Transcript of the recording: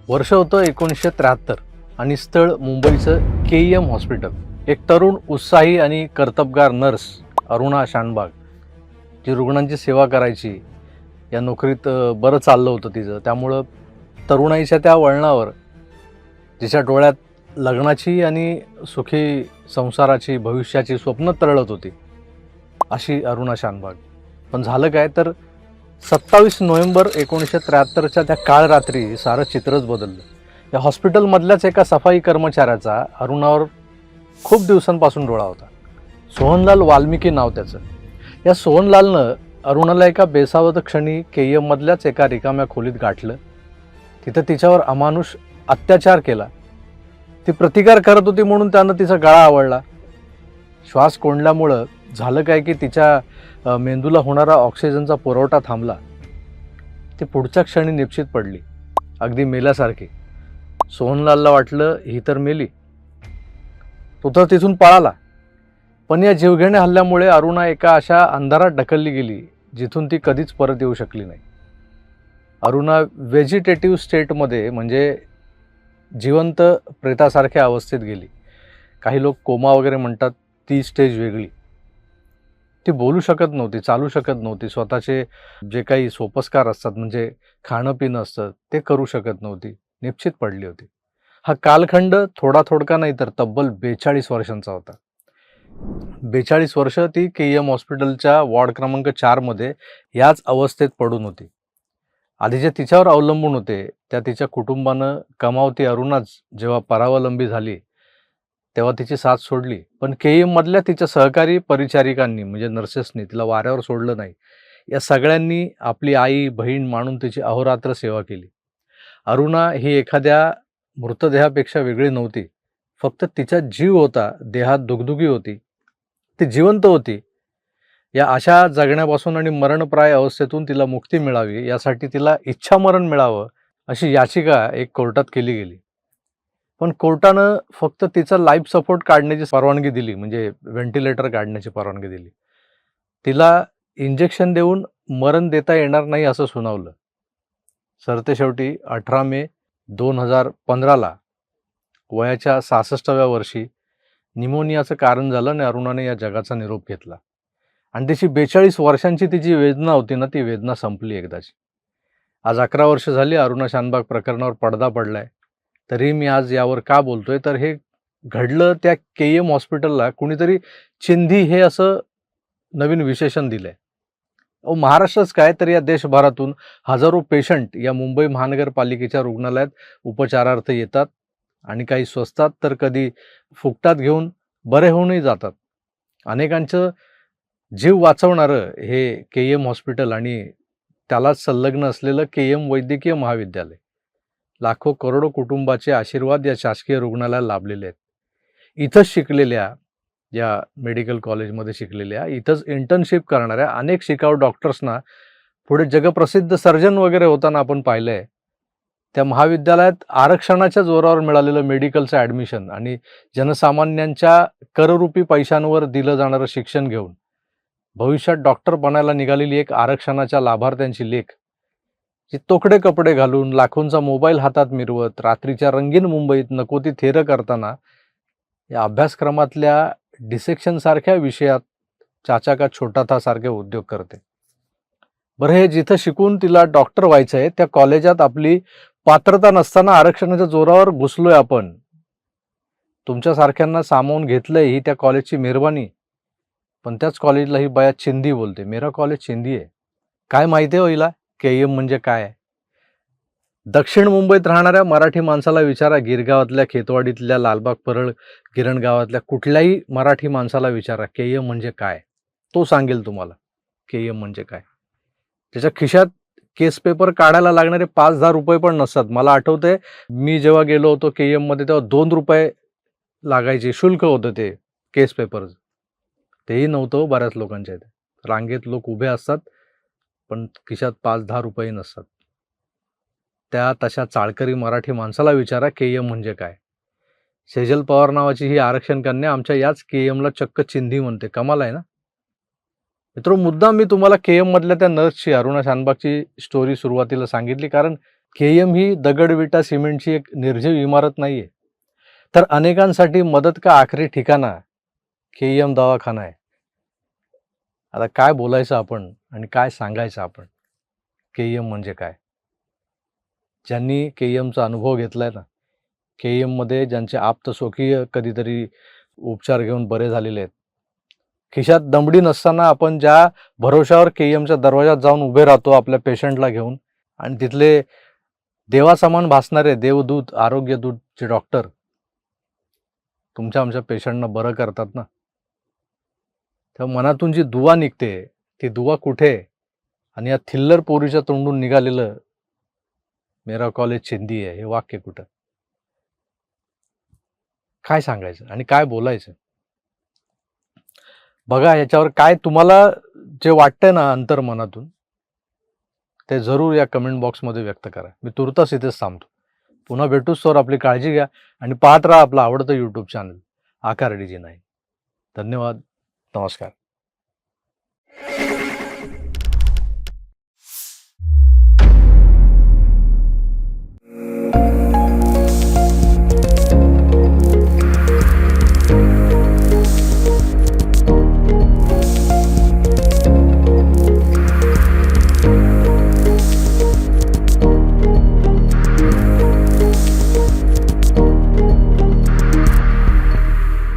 वर्ष होतं 1973 आणि स्थळ मुंबईचं KEM हॉस्पिटल. एक तरुण, उत्साही आणि कर्तबगार नर्स अरुणा शानबाग, जी रुग्णांची सेवा करायची, या नोकरीत बरं चाललं होतं तिचं. त्यामुळं तरुणाईच्या त्या वळणावर तिच्या डोळ्यात लग्नाची आणि सुखी संसाराची, भविष्याची स्वप्न तरळत होती, अशी अरुणा शानबाग. पण झालं काय तर 27 नोव्हेंबर 1973च्या त्या काळ रात्री सारं चित्रच बदललं. या हॉस्पिटलमधल्याच एका सफाई कर्मचाऱ्याचा अरुणावर खूप दिवसांपासून डोळा होता. सोहनलाल वाल्मिकी नाव त्याचं. या सोहनलालनं अरुणाला एका बेसावध क्षणी KEM मधल्याच एका रिकाम्या खोलीत गाठलं. तिथं तिच्यावर अमानुष अत्याचार केला. ती प्रतिकार करत होती म्हणून त्यानं तिचा गळा आवळला. श्वास कोंडल्यामुळं झालं काय की तिच्या मेंदूला होणारा ऑक्सिजनचा पुरवठा थांबला. ती पुढच्या क्षणी निश्चित पडली, अगदी मेल्यासारखी. सोहनलालला वाटलं ही तर मेली. तो तर तिथून पळाला. पण या जीवघेण्या हल्ल्यामुळे अरुणा एका अशा अंधारात ढकलली गेली जिथून ती कधीच परत येऊ शकली नाही. अरुणा व्हेजिटेटिव्ह स्टेटमध्ये, म्हणजे जिवंत प्रेतासारख्या अवस्थेत गेली. काही लोक कोमा वगैरे म्हणतात, ती स्टेज वेगळी. ती बोलू शकत नव्हती, चालू शकत नव्हती. स्वतःचे जे काही सोपस्कार असतात, म्हणजे खाणं पिणं असतं, ते करू शकत नव्हती. निश्चित पडली होती. हा कालखंड थोडा थोडका नाही तर तब्बल 42 वर्षांचा होता. 42 वर्ष ती KEM हॉस्पिटलच्या वॉर्ड क्रमांक 4 मध्ये याच अवस्थेत पडून होती. आधी जे तिच्यावर अवलंबून होते त्या तिच्या कुटुंबानं कमावती अरुणाच जेव्हा परावलंबी झाली तेव्हा तिची साथ सोडली. पण KEM मधल्या तिच्या सहकारी परिचारिकांनी, म्हणजे नर्सेसनी, तिला वाऱ्यावर सोडलं नाही. या सगळ्यांनी आपली आई बहीण मानून तिची अहोरात्र सेवा केली. अरुणा ही एखाद्या मृतदेहापेक्षा वेगळी नव्हती. फक्त तिचा जीव होता, देहात दुगदुगी होती, ती जिवंत होती. या अशा जगण्यापासून आणि मरणप्राय अवस्थेतून तिला मुक्ती मिळावी यासाठी तिला इच्छामरण मिळावं अशी याचिका एक कोर्टात केली गेली. पण कोर्टानं फक्त तिचा लाईफ सपोर्ट काढण्याची परवानगी दिली, म्हणजे व्हेंटिलेटर काढण्याची परवानगी दिली. तिला इंजेक्शन देऊन मरण देता येणार नाही असं सुनावलं. सरतेशेवटी 18 मे 2015ला वयाच्या 66व्या वर्षी निमोनियाचं कारण झालं आणि अरुणाने या जगाचा निरोप घेतला. आणि तिची 42 वर्षांची ती जी वेदना होती ना, ती वेदना संपली एकदाची. आज 11 वर्ष झाली अरुणा शानबाग प्रकरणावर पडदा पडलाय. तरी मी आज यावर का बोलतोय तर हे घडलं त्या KEM हॉस्पिटलला कुणीतरी चिंधी हे असं नवीन विशेषण दिलंय. महाराष्ट्रच काय तर या देशभरातून हजारो पेशंट या मुंबई महानगरपालिकेच्या रुग्णालयात उपचारार्थ येतात आणि काही स्वस्तात तर कधी फुकटात घेऊन बरे होऊनही जातात. अनेकांचं जीव वाचवणारं हे KEM हॉस्पिटल आणि त्यालाच संलग्न असलेलं KEM वैद्यकीय महाविद्यालय. लाखो करोडो कुटुंबाचे आशीर्वाद या शासकीय रुग्णालयाला लाभलेले आहेत. इथंच शिकलेल्या, या मेडिकल कॉलेजमध्ये शिकलेल्या, इथंच इंटर्नशिप करणाऱ्या अनेक शिकाऊ डॉक्टर्सना पुढे जगप्रसिद्ध सर्जन वगैरे होताना आपण पाहिलंय. त्या महाविद्यालयात आरक्षणाच्या जोरावर मिळालेलं मेडिकलचं ॲडमिशन आणि जनसामान्यांच्या कररूपी पैशांवर दिलं जाणारं शिक्षण घेऊन भविष्यात डॉक्टर बनायला निघालेली एक आरक्षणाच्या लाभार्थ्यांची लेक, जी तोकडे कपडे घालून लाखोंचा मोबाईल हातात मिरवत रात्रीच्या रंगीन मुंबईत नको ती थेरं करताना या अभ्यासक्रमातल्या डिसेक्शन सारख्या विषयात चाचा का छोटा था सारखे उद्योग करते. बरं, हे जिथं शिकून तिला डॉक्टर व्हायचं आहे त्या कॉलेजात आपली पात्रता नसताना आरक्षणाच्या जोरावर घुसलोय आपण. तुमच्यासारख्यांना सामावून घेतलंय ही त्या कॉलेजची मेहरबानी. पण त्याच कॉलेजला ही बाया चिंधी बोलते. मेरा कॉलेज चिंधी आहे. काय माहिती आहे हो हिला KEM म्हणजे काय आहे? दक्षिण मुंबईत राहणाऱ्या मराठी माणसाला विचारा, गिरगावातल्या, खेतवाडीतल्या, लालबाग परळ गिरण गावातल्या कुठल्याही मराठी माणसाला विचारा KEM म्हणजे काय. तो सांगेल तुम्हाला KEM म्हणजे काय. त्याच्या खिशात केस पेपर काढायला लागणारे 5-10 रुपये पण नसतात. मला आठवतंय मी जेव्हा गेलो होतो KEM मध्ये तेव्हा 2 रुपये लागायचे, शुल्क होतं ते केस पेपरचं. तेही नव्हतं बऱ्याच लोकांच्या इथे. रांगेत लोक उभे असतात पण खिशात 5-10 रुपये नसतात. त्या तशा चाळकरी मराठी माणसाला विचारा KEM म्हणजे काय. सेजल पवार नावाची ही आरक्षण कन्या आमच्या याच KEMला चक्क चिंधी म्हणते. कमाल आहे ना मित्र. मुद्दाम मी तुम्हाला KEM मधल्या त्या नर्सची, अरुणा शानबागची स्टोरी सुरुवातीला सांगितली कारण KM ही दगड विटा सिमेंटची एक निर्जीव इमारत नाहीये, तर अनेकांसाठी मदत का आखरी ठिकाणा KM दवाखाना आहे. आता काय बोलायचं आपण आणि काय सांगायचं आपण? KM म्हणजे काय? ज्यांनी KMचा अनुभव घेतलाय ना, KMमध्ये ज्यांचे आप्तस्वकीय कधीतरी उपचार घेऊन बरे झालेले आहेत. खिशात दमडी नसताना आपण ज्या भरोशावर KMच्या दरवाजात जाऊन उभे राहतो आपल्या पेशंटला घेऊन, आणि तिथले देवासमान भासणारे देवदूत, आरोग्यदूतचे डॉक्टर तुमच्या आमच्या पेशंटना बरं करतात ना. तेव्हा मनातून जी दुवा निघते, ती दुवा कुठे? आणि या थिल्लर पोरीच्या तोंडून निघालेलं मेरा कॉलेज चिंदी आहे हे वाक्य कुठं? काय सांगायचं आणि काय बोलायचं? बघा, याच्यावर काय तुम्हाला जे वाटतंय ना अंतर्मनातून, ते जरूर या कमेंट बॉक्समध्ये व्यक्त करा. मी तुर्तास इथेच थांबतो. पुन्हा भेटूच तर आपली काळजी घ्या आणि पाहत राहा आपलं आवडतं यूट्यूब चॅनल आकार DG9. धन्यवाद. नमस्कार.